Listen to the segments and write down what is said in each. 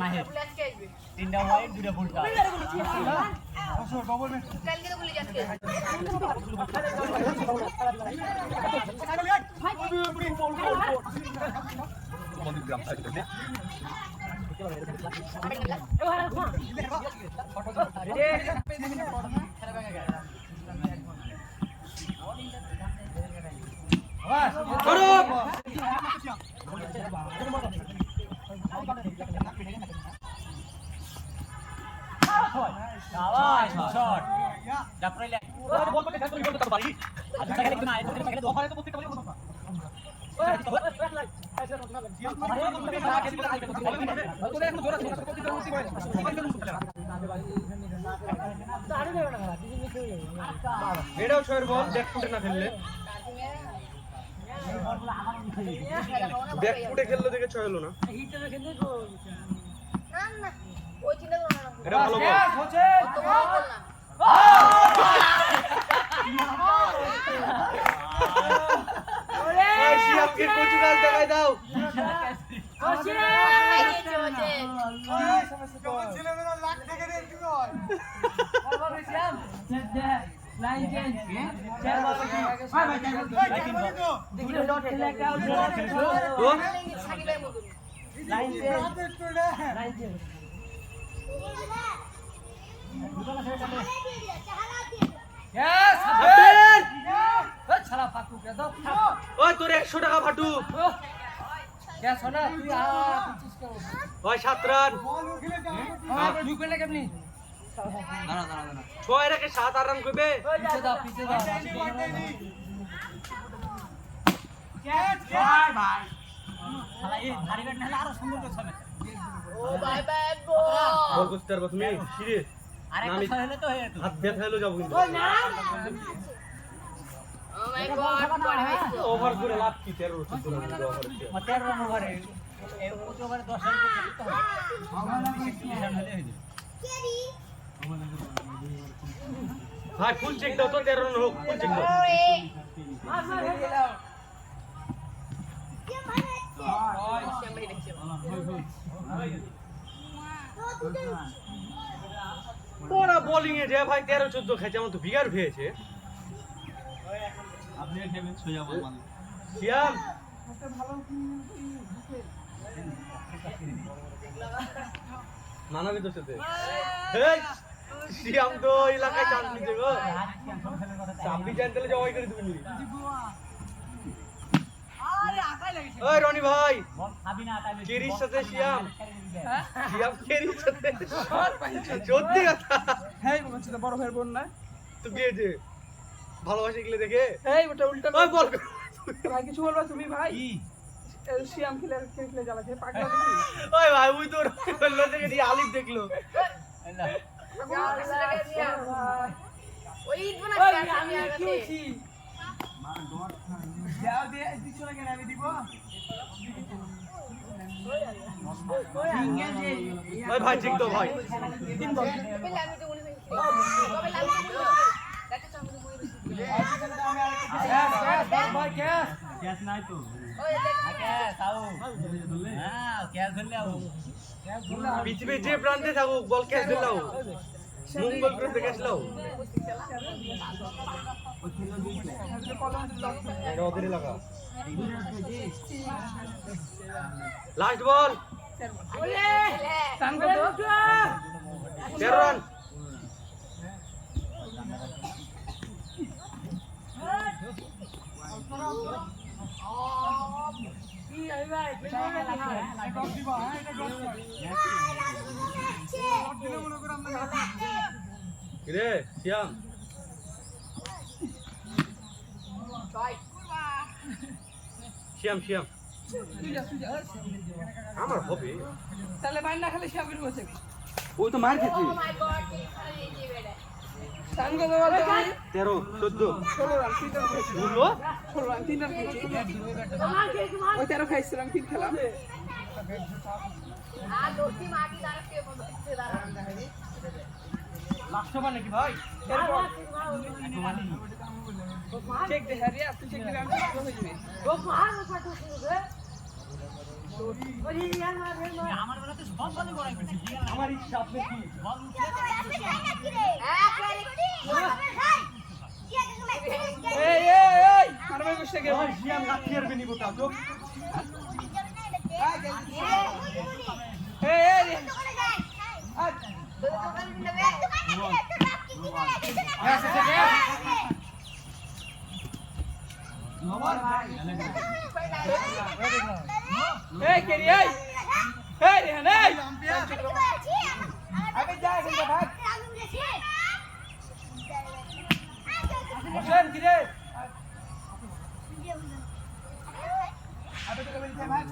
মাহে তিনটা হোয়াইট দুটো ফুলটা কালকে তো ভুলে যাচ্ছে এটাও ছয়ের বল ব্যাক ফুটে না খেললে ব্যাক ফুটে খেললে দেখে ছয় হলো না না ওই চিন্তা করো না এটা ভালো বল তো বল না ওই শিয়াবকে কোচুকাল দেখাই দাও ওই তোর 100 টাকা ফাটু ওই 7 রান ছয় রেখে 7-8 রান করবে বল করতে পারবো তুমি সিরিয়াস হাত ব্যথা হলো যাবো কিন্তু ও মাই গড পড়ে হইছে ওভার করে লাভ কি 13 রান ওভারে ভাই ফুল চেক দাও তো 13 রান হোক ফুল চেক দাও ওরা বোলিং এ যে ভাই 13-14 খেয়েছে আমার তো বিগার খেয়েছে আপনি খেলবেন সোজা বল মানে শিয়াম মানাবি তোর সাথে এই শিয়াম তো এলাকায় চান্স নিতে গো চাম্পি চ্যান্ডেলে জবাই করে তুমি ওই রনি ভাই কেরির সাথে শিয়াম শিয়াম কেরির সাথে সত্যি কথা বড় ভাইয়ের বোন না তো গিয়েছে ভালোবাসা গেলে দেখে এই ওটা উল্টা ওই বল ভাই কিছু বলবা তুমি ভাই শিয়াম খেলে জ্বালাছে পাগলা নাকি ওই ভাই ওই তো বললো দেখে দিয়ে আলিফ দেখলো ওই ইট বনা আমি আগে যাও দে দিছো না কেন আমি দিব ওই ভাই ঠিক তো ভাই তিন বল পেলে আমি তো উনি হইছি তবে লাগি তো দেখতে চাও আমি মই ভাই ক্যাশ ক্যাশ নাই তো ওই দেখ ক্যাশ আও হ্যাঁ ক্যাশ ধরলে আও পৃথিবীর যে প্রান্তে থাকুক বল ক্যাচ দিলাও মঙ্গল গ্রহে ক্যাচ লাও এটা ওদের লাগা লাস্ট বল ওলে টান কত 13 রান কি আই ভাই রে শিয়াম শিয়াম শিয়াম আমার হবে তাহলে বাইন না খেলে শিয়ামের বসে ওই তো মার খেতে ও মাই গড এই যে বেড়া টান কত বল তুমি 13 14 16 রান 3 রান খেয়েছি বুঝলো 16 রান 3 রান খেয়েছি ওই 13 খাইছিলাম 3 খেলাম आ दोस्ती माटी दारा के बोलते दारा লাস্ট ওভার নাকি ভাই চেক দে হ্যাঁ রে তুই চেক দিলে আমি হয়ে যাবে वो मार मत तू रे আমার বেলাতে সব বলে করাই করছি আমার ইচ্ছা আপনি কি বল উঠলে এই মারবে বসে গে ভাই শিয়াম লাঠি আর বেনি গোটা তো এই এই কে রে এই রেহান এই আবে যা এখান ভাগ বসেন কি রে আবে তো কবে ভাগ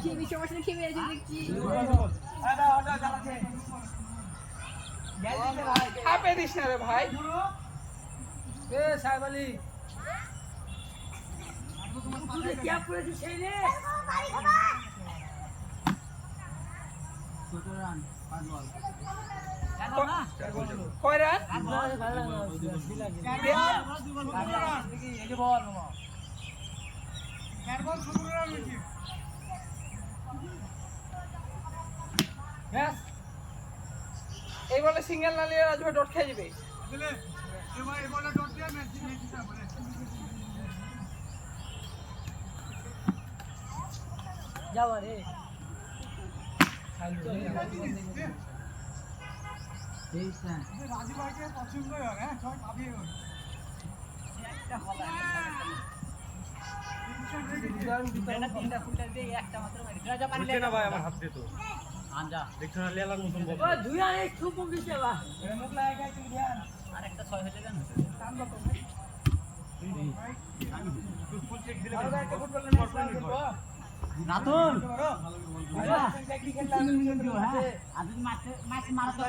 কি বিষয় বসে কি মেরেছে দেখছি আদা আদা জ্বালাছে আপে দিস না রে ভাই এ সাহেব আলী তুই কি করেছিস সেই রে কয় রান এই বলে সিঙ্গেল না নিয়ে রাজু ডট খেয়ে যাবে যাওয়া রে তিনটা ফুলটা দিয়ে একটা মাত্র মারি রাজা পানি বুঝছে না ভাই আমার হাত দিয়ে তো আনজা দেখছো না লেলার মতন বল দুই আর এক খুব কমছে বা আর একটা 6 হয়ে যাবে ফুল চেক দিলে আর একটা ফুটবল রাতুল আজ মাছ মারা তো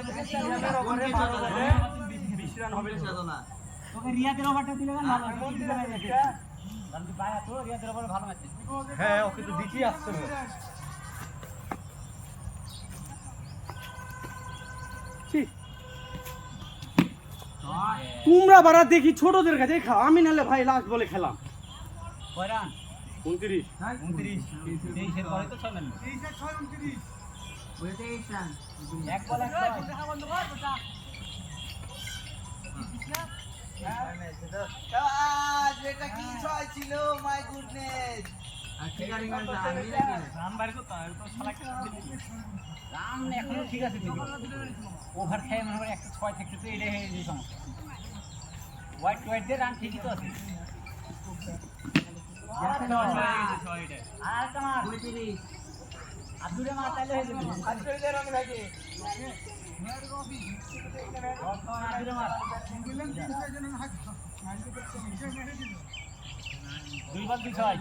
20 রান হবে না তোকে রিয়াদের ওভারটা দিলে ভালো কারণ তুই পায়া তো রিয়াদের ওভার ভালো ম্যাচ হ্যাঁ ওকে তো দিতেই আসছে না তোমরা বারা দেখি ছোটদের কাছে খাও আমি নালে ভাই লাস্ট বলে খেলাম কয়রান 29 23 এর পরে তো 6 রান 23 আর 6 29 ওই 23 রান এক বল এক বন্ধ কর বেটা যেটা কি ছয় ছিল মাই গুডনেস রান এখনো ঠিক আছে ওভার খেয়ে মনে করে একটা 6 থাকতে তো এটাই হয়ে যায় সমস্যা হোয়াইট হোয়াইট দিয়ে রান ঠিকই তো আছে আর তোমার 29 আদুরে মার তাইলে হয়ে যাবে আজকে যে রং লাগে আদুরে মার দুই বল দুই ছয়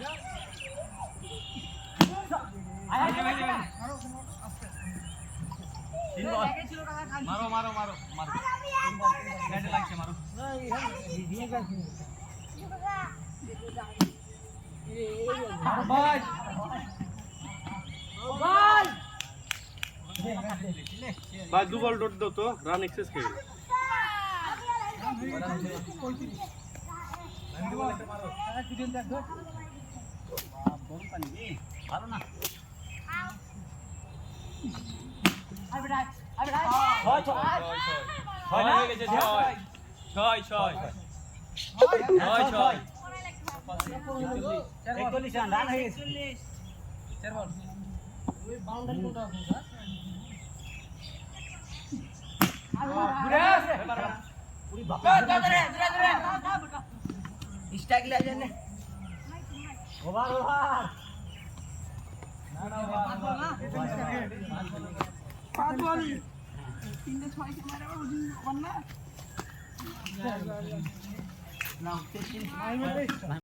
তিন বল মারো মারো মারো মারো ব্যাটে লাগছে মারো ভাই ভাই ভাই দু বল ডট দাও তো রান এক্সেস খেয়ে ভালো না রান হয়ে গেছে ওভার ওভার পাঁচ বলি তিনটে ছয় কে মারে ওর না না